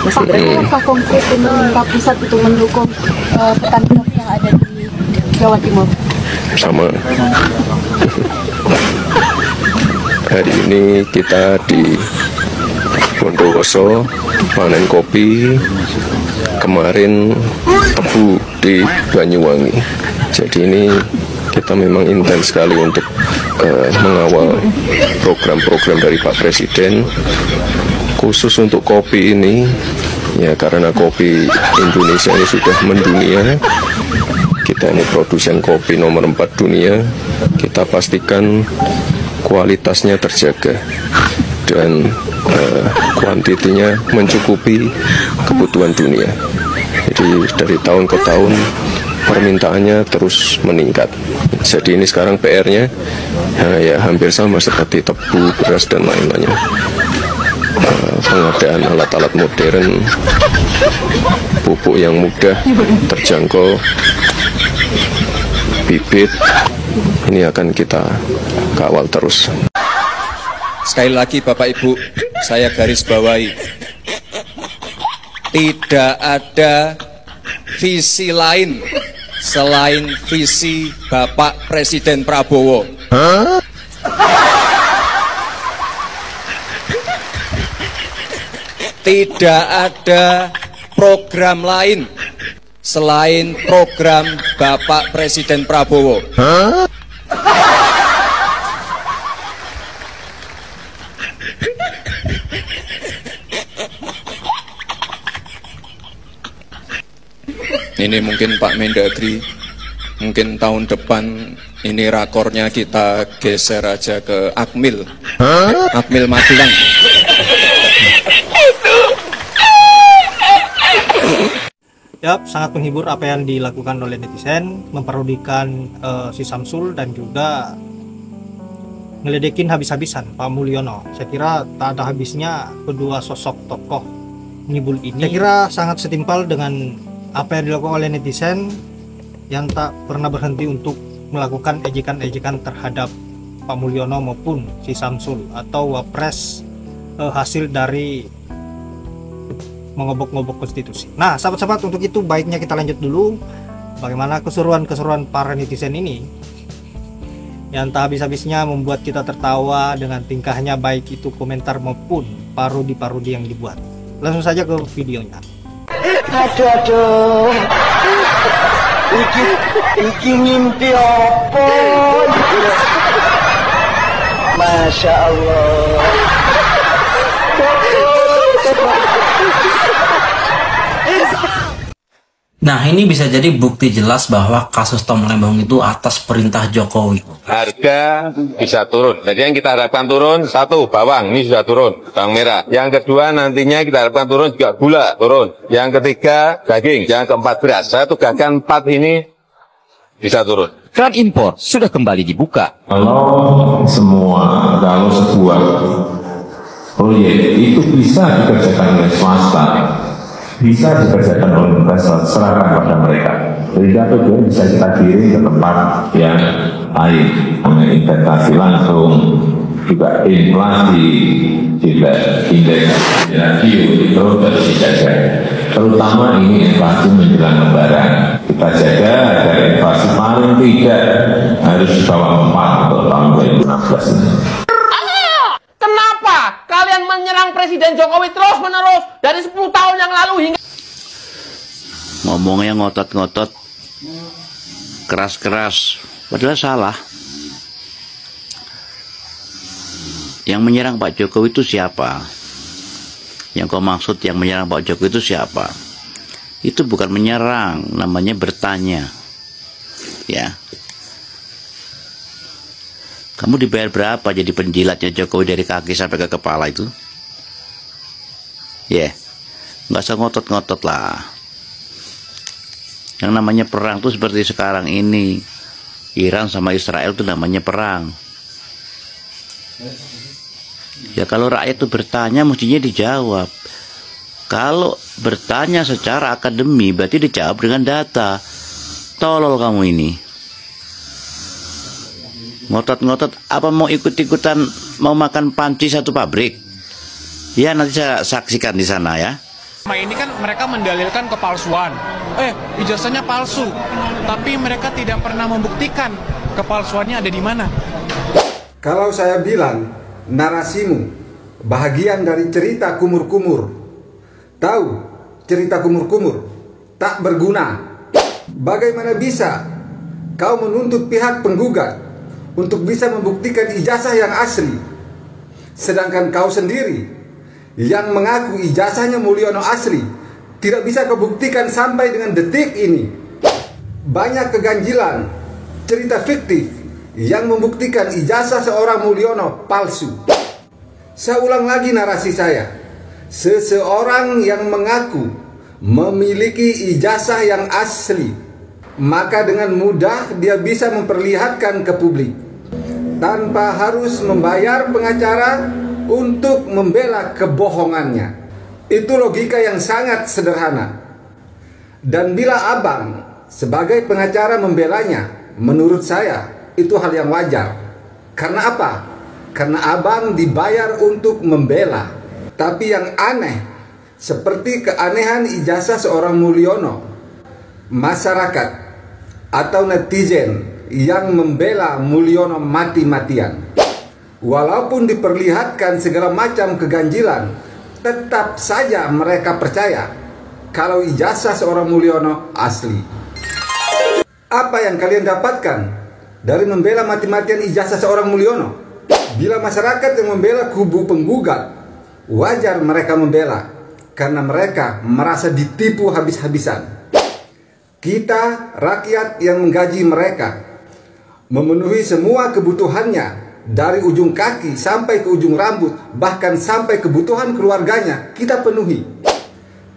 Pak, apa konkret pemerintah pusat untuk mendukung petani yang ada di Jawa Timur? Sama. Hari ini kita di Bondowoso panen kopi, kemarin tebu di Banyuwangi. Jadi ini kita memang intens sekali untuk mengawal program-program dari Pak Presiden. Khusus untuk kopi ini, ya karena kopi Indonesia ini sudah mendunia, kita ini produsen kopi nomor 4 dunia, kita pastikan kualitasnya terjaga dan kuantitinya mencukupi kebutuhan dunia. Jadi dari tahun ke tahun permintaannya terus meningkat. Jadi ini sekarang PR-nya ya hampir sama seperti tebu, beras dan lain-lainnya. Pengadaan alat-alat modern, pupuk yang mudah terjangkau, bibit, ini akan kita kawal terus. Sekali lagi Bapak Ibu, saya garis bawahi, tidak ada visi lain selain visi Bapak Presiden Prabowo. Tidak ada program lain selain program Bapak Presiden Prabowo. Ini mungkin Pak Mendagri, mungkin tahun depan ini rakornya kita geser aja ke Akmil, Akmil Magelang. Yap, sangat menghibur apa yang dilakukan oleh netizen, memparodikan si Samsul dan juga ngeledekin habis-habisan Pak Mulyono. Saya kira tak ada habisnya kedua sosok tokoh ngibul ini. Saya kira sangat setimpal dengan apa yang dilakukan oleh netizen yang tak pernah berhenti untuk melakukan ejekan-ejekan terhadap Pak Mulyono maupun si Samsul atau wapres hasil dari mengobok-ngobok konstitusi. Nah, sahabat-sahabat, untuk itu baiknya kita lanjut dulu bagaimana keseruan-keseruan para netizen ini yang tak habis-habisnya membuat kita tertawa dengan tingkahnya, baik itu komentar maupun parodi-parodi yang dibuat. Langsung saja ke videonya. Aduh, iki mimpi apa? Masya Allah. Nah, ini bisa jadi bukti jelas bahwa kasus Tom Lembong itu atas perintah Jokowi. Harga bisa turun. Jadi yang kita harapkan turun, satu, bawang, ini sudah turun, bawang merah. Yang kedua, nantinya kita harapkan turun juga gula, turun. Yang ketiga, daging. Yang keempat, beras. Saya tugaskan 4 ini bisa turun. Keran impor sudah kembali dibuka. Kalau sebuah proyek itu bisa dikerjakan oleh swasta, bisa dikerjakan oleh investor, serahkan pada mereka. Sehingga tujuan bisa kita kirim ke tempat yang lain, menginvestasi langsung, juga inflasi, juga indeks rasio itu harus dijaga. Terutama ini inflasi menjelang lebaran, kita jaga agar inflasi paling tidak harus di bawah 4 untuk tahun 2016 ini. Kenapa kalian menyerang Presiden Jokowi terus-menerus dari 10 tahun yang lalu hingga... Ngomongnya ngotot-ngotot, keras-keras, padahal salah. Yang menyerang Pak Jokowi itu siapa? Yang kau maksud yang menyerang Pak Jokowi itu siapa? Itu bukan menyerang, namanya bertanya. Ya. Kamu dibayar berapa jadi penjilatnya Jokowi dari kaki sampai ke kepala itu? Ya, nggak usah ngotot-ngotot lah. Yang namanya perang tuh seperti sekarang ini, Iran sama Israel itu namanya perang. Ya kalau rakyat itu bertanya mestinya dijawab. Kalau bertanya secara akademi berarti dijawab dengan data. Tolol kamu ini. Ngotot-ngotot apa mau ikut-ikutan mau makan panci satu pabrik? Ya nanti saya saksikan di sana ya. Ini kan mereka mendalilkan kepalsuan. Ijazahnya palsu. Tapi mereka tidak pernah membuktikan kepalsuannya ada di mana. Kalau saya bilang narasimu bahagian dari cerita kumur-kumur, tahu cerita kumur-kumur tak berguna. Bagaimana bisa kau menuntut pihak penggugat untuk bisa membuktikan ijazah yang asli, sedangkan kau sendiri yang mengaku ijazahnya Mulyono asli tidak bisa kau buktikan sampai dengan detik ini? Banyak keganjilan, cerita fiktif yang membuktikan ijazah seorang Mulyono palsu. Saya ulang lagi narasi saya. Seseorang yang mengaku memiliki ijazah yang asli, maka dengan mudah dia bisa memperlihatkan ke publik tanpa harus membayar pengacara untuk membela kebohongannya. Itu logika yang sangat sederhana. Dan bila abang sebagai pengacara membelanya, menurut saya itu hal yang wajar. Karena apa? Karena abang dibayar untuk membela. Tapi yang aneh, seperti keanehan ijazah seorang Mulyono, masyarakat atau netizen yang membela Mulyono mati-matian, walaupun diperlihatkan segala macam keganjilan, tetap saja mereka percaya kalau ijazah seorang Mulyono asli. Apa yang kalian dapatkan dari membela mati-matian ijazah seorang Mulyono? Bila masyarakat yang membela kubu penggugat, wajar mereka membela karena mereka merasa ditipu habis-habisan. Kita, rakyat yang menggaji mereka, memenuhi semua kebutuhannya dari ujung kaki sampai ke ujung rambut, bahkan sampai kebutuhan keluarganya kita penuhi.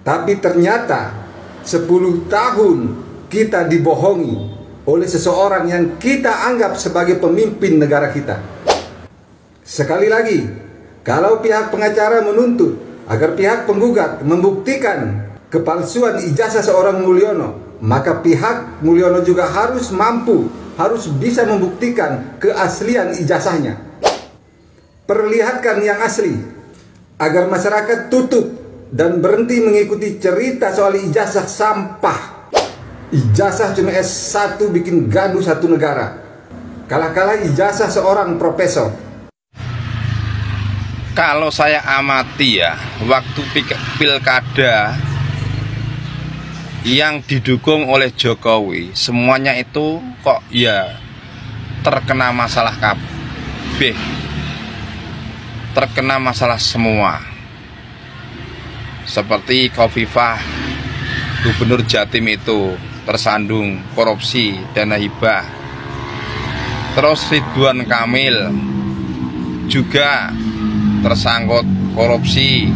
Tapi ternyata 10 tahun kita dibohongi oleh seseorang yang kita anggap sebagai pemimpin negara kita. Sekali lagi, kalau pihak pengacara menuntut agar pihak penggugat membuktikan kepalsuan ijazah seorang Mulyono, maka pihak Mulyono juga harus mampu, harus bisa membuktikan keaslian ijazahnya. Perlihatkan yang asli agar masyarakat tutup dan berhenti mengikuti cerita soal ijazah sampah. Ijazah cuma S1 bikin gaduh satu negara, kalah-kalah ijazah seorang profesor. Kalau saya amati ya, waktu pilkada yang didukung oleh Jokowi, semuanya itu kok ya terkena masalah kabeh, terkena masalah semua. Seperti Khofifah, Gubernur Jatim itu tersandung korupsi dana hibah. Terus Ridwan Kamil juga tersangkut korupsi.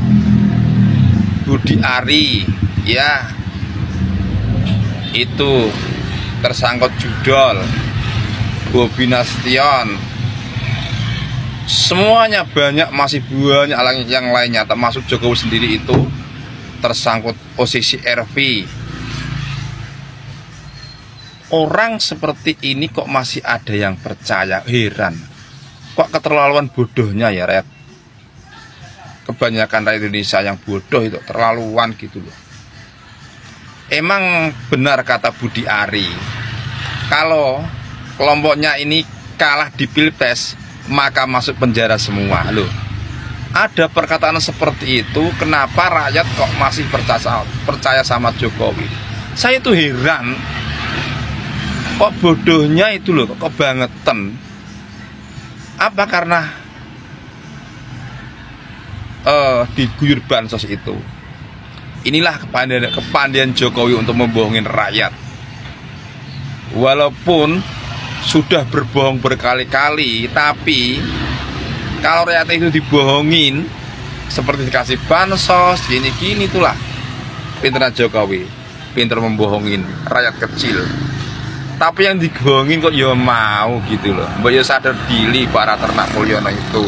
Budi Ari ya itu tersangkut judol. Bobi Nasution, semuanya banyak, masih banyak yang lainnya, termasuk Jokowi sendiri itu tersangkut posisi RV. Orang seperti ini kok masih ada yang percaya, heran. Kok keterlaluan bodohnya ya rakyat. Kebanyakan rakyat Indonesia yang bodoh itu terlaluan gitu loh. Emang benar kata Budi Ari, kalau kelompoknya ini kalah di Pilpres maka masuk penjara semua loh. Ada perkataan seperti itu, kenapa rakyat kok masih percaya sama Jokowi? Saya tuh heran, kok bodohnya itu loh, kok kebangetan. Apa karena diguyur bansos itu? Inilah kepandaian Jokowi untuk membohongin rakyat. Walaupun sudah berbohong berkali-kali, tapi kalau rakyat itu dibohongin, seperti dikasih bansos, gini-gini, itulah pinteran Jokowi, pinter membohongin rakyat kecil. Tapi yang dibohongin kok ya mau gitu loh. Mbak ya sadar diri para ternak Mulyono itu.